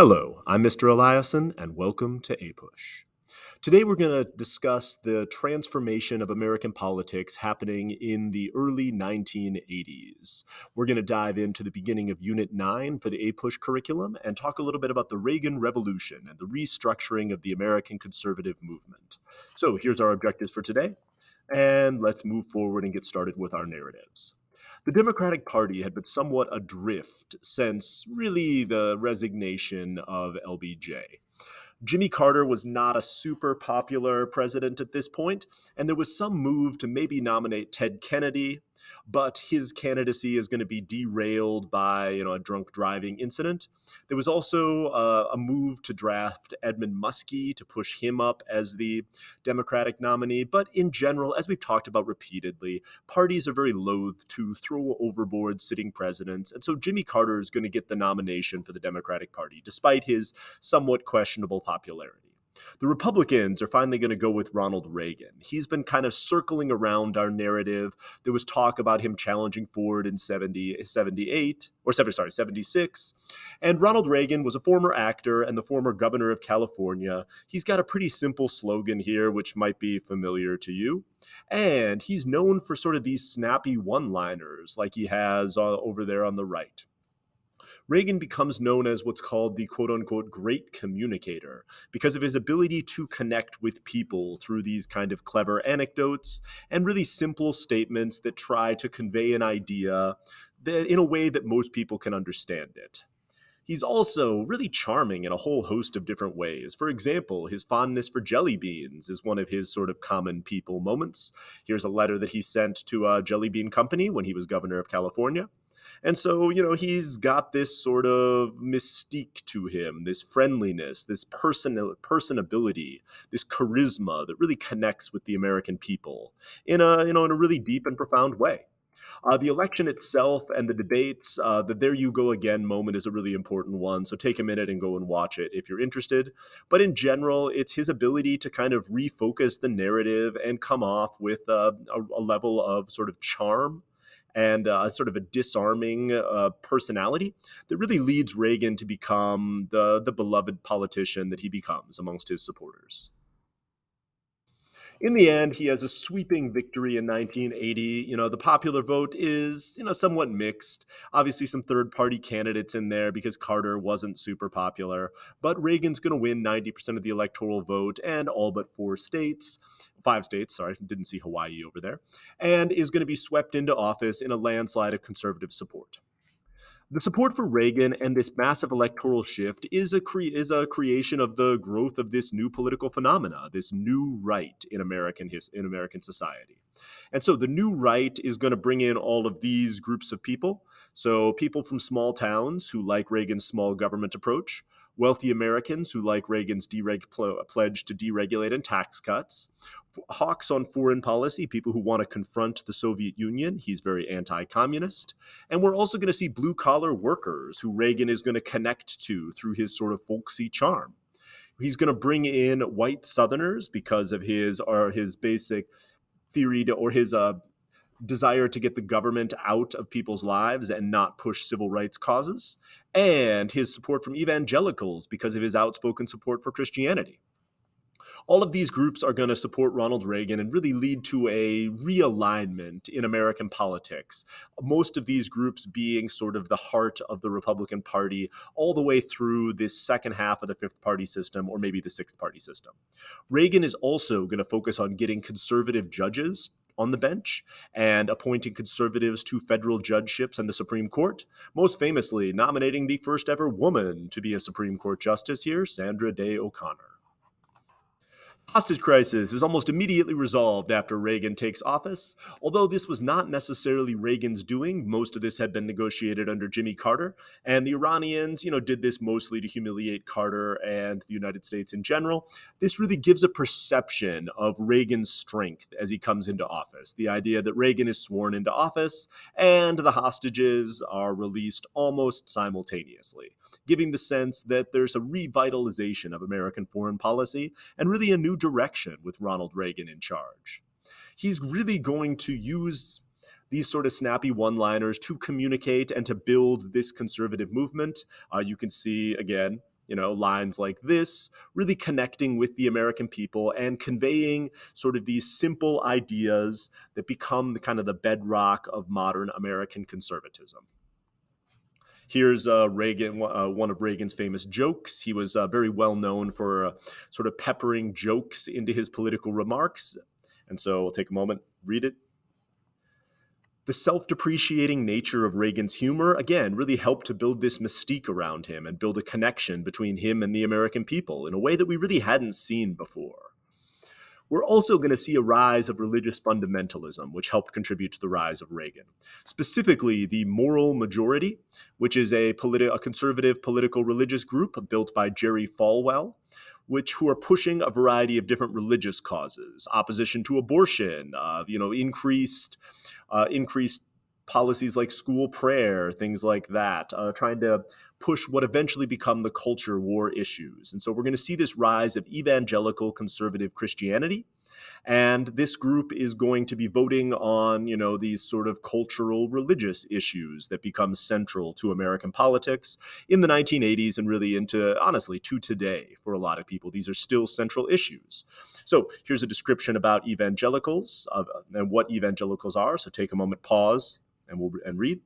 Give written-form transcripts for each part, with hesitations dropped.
Hello, I'm Mr. Eliason, and welcome to APUSH. Today we're going to discuss the transformation of American politics happening in the early 1980s. We're going to dive into the beginning of Unit 9 for the APUSH curriculum and talk a little bit about the Reagan Revolution and the restructuring of the American conservative movement. So here's our objectives for today, and let's move forward and get started with our narratives. The Democratic Party had been somewhat adrift since really the resignation of LBJ. Jimmy Carter was not a super popular president at this point, and there was some move to maybe nominate Ted Kennedy, but his candidacy is going to be derailed by a drunk driving incident. There was also a move to draft Edmund Muskie to push him up as the Democratic nominee, but in general, as we've talked about repeatedly, parties are very loath to throw overboard sitting presidents, and so Jimmy Carter is going to get the nomination for the Democratic Party, despite his somewhat questionable popularity. The Republicans are finally going to go with Ronald Reagan. He's been kind of circling around our narrative. There was talk about him challenging Ford in 76. And Ronald Reagan was a former actor and the former governor of California. He's got a pretty simple slogan here, which might be familiar to you. And he's known for sort of these snappy one-liners like he has over there on the right. Reagan becomes known as what's called the quote-unquote great communicator because of his ability to connect with people through these kind of clever anecdotes and really simple statements that try to convey an idea in a way that most people can understand it. He's also really charming in a whole host of different ways. For example, his fondness for jelly beans is one of his sort of common people moments. Here's a letter that he sent to a jelly bean company when he was governor of California. And so, he's got this sort of mystique to him, this friendliness, this personability, this charisma that really connects with the American people in a really deep and profound way. The election itself and the debates, the there you go again moment is a really important one. So take a minute and go and watch it if you're interested. But in general, it's his ability to kind of refocus the narrative and come off with a level of sort of charm and sort of a disarming personality that really leads Reagan to become the beloved politician that he becomes amongst his supporters. In the end, he has a sweeping victory in 1980. The popular vote is, somewhat mixed. Obviously, some third-party candidates in there because Carter wasn't super popular. But Reagan's going to win 90% of the electoral vote and all but 5 states, sorry, didn't see Hawaii over there, and is going to be swept into office in a landslide of conservative support. The support for Reagan and this massive electoral shift is a creation of the growth of this new political phenomena, this new right in American society. And so the new right is going to bring in all of these groups of people. So people from small towns who like Reagan's small government approach, wealthy Americans who like Reagan's pledge to deregulate and tax cuts, hawks on foreign policy, people who want to confront the Soviet Union. He's very anti-communist. And we're also going to see blue-collar workers who Reagan is going to connect to through his sort of folksy charm. He's going to bring in white Southerners because of his basic theory or his desire to get the government out of people's lives and not push civil rights causes, and his support from evangelicals because of his outspoken support for Christianity. All of these groups are going to support Ronald Reagan and really lead to a realignment in American politics. Most of these groups being sort of the heart of the Republican Party all the way through this second half of the fifth party system or maybe the sixth party system. Reagan is also going to focus on getting conservative judges on the bench and appointing conservatives to federal judgeships and the Supreme Court, most famously nominating the first ever woman to be a Supreme Court justice here, Sandra Day O'Connor. Hostage crisis is almost immediately resolved after Reagan takes office. Although this was not necessarily Reagan's doing, most of this had been negotiated under Jimmy Carter, and the Iranians, did this mostly to humiliate Carter and the United States in general. This really gives a perception of Reagan's strength as he comes into office. The idea that Reagan is sworn into office and the hostages are released almost simultaneously, giving the sense that there's a revitalization of American foreign policy and really a new direction with Ronald Reagan in charge. He's really going to use these sort of snappy one-liners to communicate and to build this conservative movement. You can see, again, lines like this, really connecting with the American people and conveying sort of these simple ideas that become the kind of the bedrock of modern American conservatism. Here's Reagan, one of Reagan's famous jokes. He was very well known for sort of peppering jokes into his political remarks. And so we'll take a moment, read it. The self-depreciating nature of Reagan's humor, again, really helped to build this mystique around him and build a connection between him and the American people in a way that we really hadn't seen before. We're also going to see a rise of religious fundamentalism, which helped contribute to the rise of Reagan. Specifically, the Moral Majority, which is a conservative political religious group built by Jerry Falwell, who are pushing a variety of different religious causes: opposition to abortion, increased policies like school prayer, things like that, trying to push what eventually become the culture war issues. And so we're going to see this rise of evangelical conservative Christianity. And this group is going to be voting on, these sort of cultural religious issues that become central to American politics in the 1980s and really into, honestly, to today for a lot of people. These are still central issues. So here's a description about evangelicals and what evangelicals are. So take a moment, pause, and read.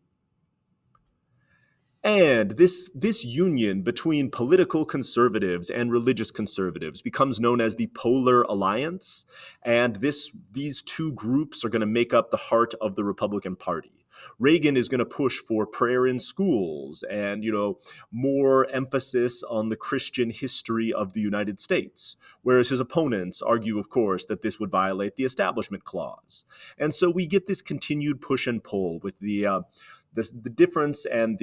And this union between political conservatives and religious conservatives becomes known as the Polar Alliance. And these two groups are going to make up the heart of the Republican Party. Reagan is going to push for prayer in schools and, more emphasis on the Christian history of the United States, whereas his opponents argue, of course, that this would violate the Establishment Clause. And so we get this continued push and pull with the difference and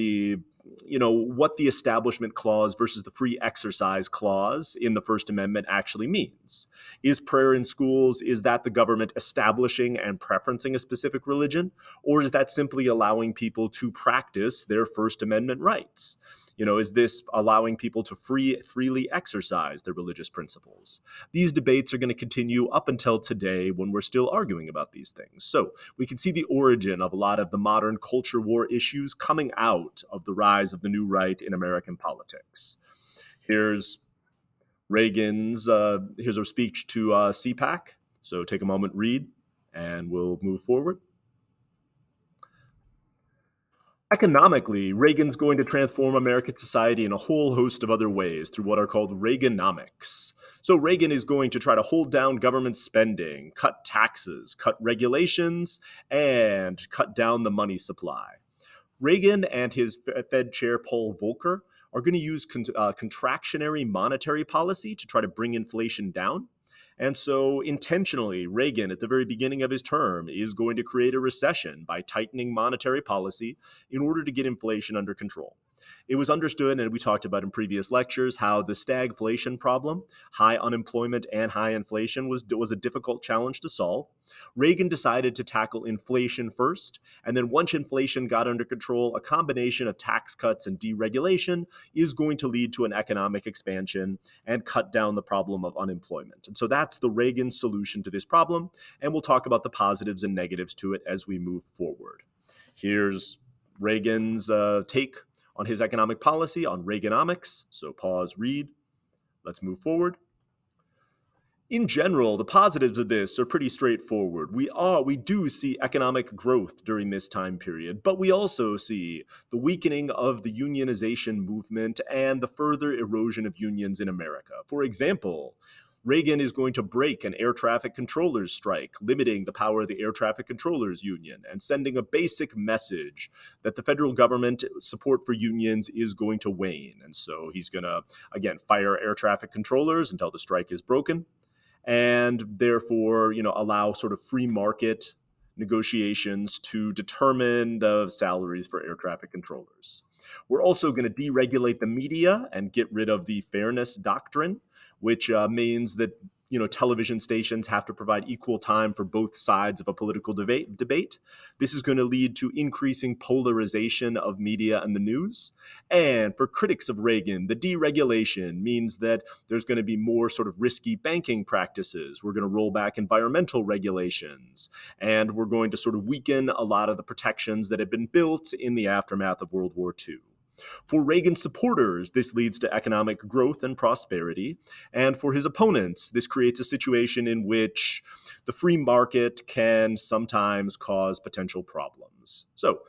what the Establishment Clause versus the Free Exercise Clause in the First Amendment actually means. Is prayer in schools, is that the government establishing and preferencing a specific religion, or is that simply allowing people to practice their First Amendment rights? Is this allowing people to freely exercise their religious principles? These debates are going to continue up until today when we're still arguing about these things. So we can see the origin of a lot of the modern culture war issues coming out of the rise of the new right in American politics. Here's Reagan's, here's our speech to CPAC. So take a moment, read, and we'll move forward. Economically, Reagan's going to transform American society in a whole host of other ways through what are called Reaganomics. So Reagan is going to try to hold down government spending, cut taxes, cut regulations, and cut down the money supply. Reagan and his Fed chair, Paul Volcker, are going to use contractionary monetary policy to try to bring inflation down. And so intentionally, Reagan, at the very beginning of his term, is going to create a recession by tightening monetary policy in order to get inflation under control. It was understood, and we talked about in previous lectures, how the stagflation problem, high unemployment and high inflation, was a difficult challenge to solve. Reagan decided to tackle inflation first, and then once inflation got under control, a combination of tax cuts and deregulation is going to lead to an economic expansion and cut down the problem of unemployment. And so that's the Reagan solution to this problem, and we'll talk about the positives and negatives to it as we move forward. Here's Reagan's take on his economic policy, on Reaganomics. So pause, read. Let's move forward. In general, the positives of this are pretty straightforward. We do see economic growth during this time period, but we also see the weakening of the unionization movement and the further erosion of unions in America. For example, Reagan is going to break an air traffic controllers strike, limiting the power of the air traffic controllers union and sending a basic message that the federal government support for unions is going to wane. And so he's going to, again, fire air traffic controllers until the strike is broken, and therefore, allow sort of free market negotiations to determine the salaries for air traffic controllers. We're also going to deregulate the media and get rid of the fairness doctrine, which means that television stations have to provide equal time for both sides of a political debate. This is going to lead to increasing polarization of media and the news. And for critics of Reagan, the deregulation means that there's going to be more sort of risky banking practices. We're going to roll back environmental regulations, and we're going to sort of weaken a lot of the protections that had been built in the aftermath of World War II. For Reagan's supporters, this leads to economic growth and prosperity. And for his opponents, this creates a situation in which the free market can sometimes cause potential problems. So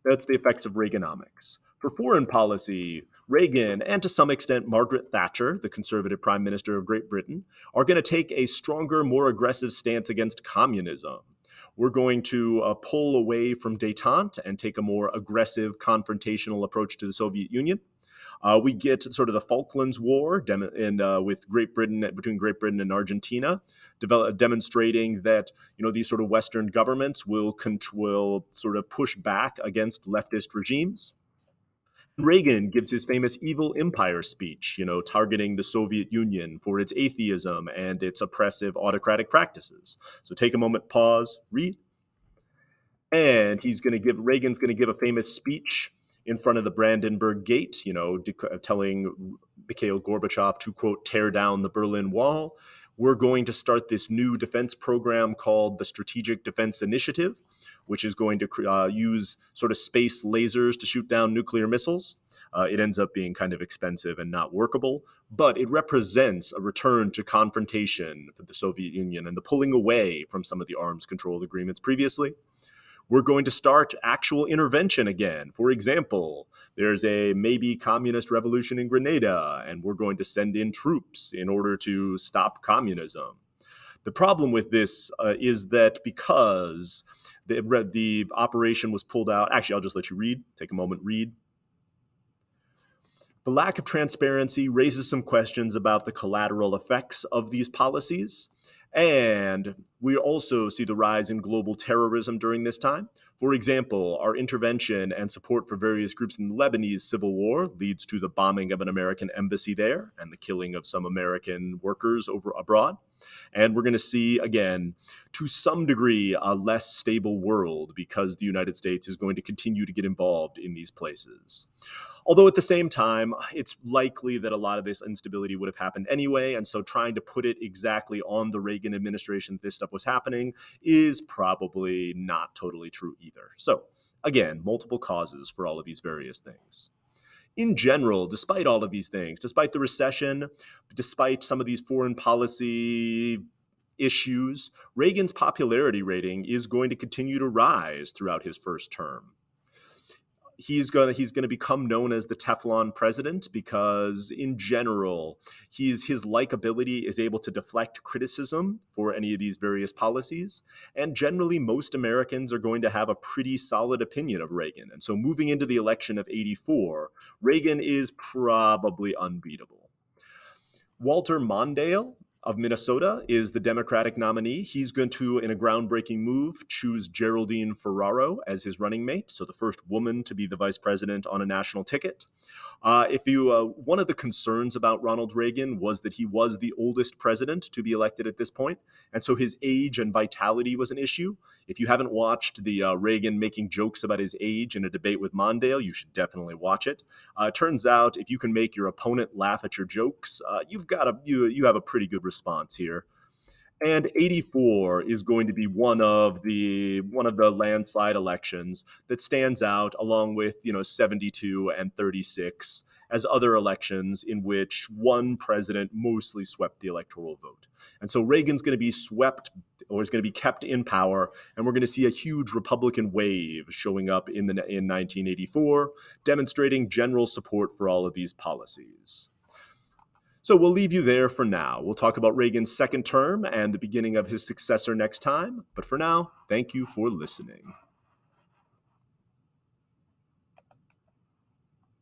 that's the effects of Reaganomics. For foreign policy, Reagan and to some extent Margaret Thatcher, the conservative prime minister of Great Britain, are going to take a stronger, more aggressive stance against communism. We're going to pull away from détente and take a more aggressive, confrontational approach to the Soviet Union. We get sort of the Falklands War with Great Britain between Great Britain and Argentina, demonstrating that these sort of Western governments will sort of push back against leftist regimes. Reagan gives his famous evil empire speech, targeting the Soviet Union for its atheism and its oppressive autocratic practices. So take a moment, pause, read. And Reagan's going to give a famous speech in front of the Brandenburg Gate, telling Mikhail Gorbachev to, quote, tear down the Berlin Wall. We're going to start this new defense program called the Strategic Defense Initiative, which is going to use sort of space lasers to shoot down nuclear missiles. It ends up being kind of expensive and not workable, but it represents a return to confrontation for the Soviet Union and the pulling away from some of the arms control agreements previously. We're going to start actual intervention again. For example, there's a maybe communist revolution in Grenada, and we're going to send in troops in order to stop communism. The problem with this is that because the operation was pulled out, actually, I'll just let you read. Take a moment, read. The lack of transparency raises some questions about the collateral effects of these policies. And we also see the rise in global terrorism during this time. For example, our intervention and support for various groups in the Lebanese civil war leads to the bombing of an American embassy there and the killing of some American workers over abroad. And we're going to see, again, to some degree, a less stable world because the United States is going to continue to get involved in these places. Although at the same time, it's likely that a lot of this instability would have happened anyway. And so trying to put it exactly on the Reagan administration that this stuff was happening is probably not totally true either. So again, multiple causes for all of these various things. In general, despite all of these things, despite the recession, despite some of these foreign policy issues, Reagan's popularity rating is going to continue to rise throughout his first term. He's going to become known as the Teflon president because, in general, his likability is able to deflect criticism for any of these various policies. And generally, most Americans are going to have a pretty solid opinion of Reagan. And so moving into the election of '84, Reagan is probably unbeatable. Walter Mondale of Minnesota is the Democratic nominee. He's going to, in a groundbreaking move, choose Geraldine Ferraro as his running mate, so the first woman to be the vice president on a national ticket. One of the concerns about Ronald Reagan was that he was the oldest president to be elected at this point, and so his age and vitality was an issue. If you haven't watched the Reagan making jokes about his age in a debate with Mondale, you should definitely watch it. It turns out if you can make your opponent laugh at your jokes, you have a pretty good response here. And '84 is going to be one of the landslide elections that stands out, along with 72 and 36 as other elections in which one president mostly swept the electoral vote. And so Reagan's going to be swept, or is going to be kept in power, and we're going to see a huge Republican wave showing up in 1984, demonstrating general support for all of these policies. So we'll leave you there for now. We'll talk about Reagan's second term and the beginning of his successor next time. But for now, thank you for listening.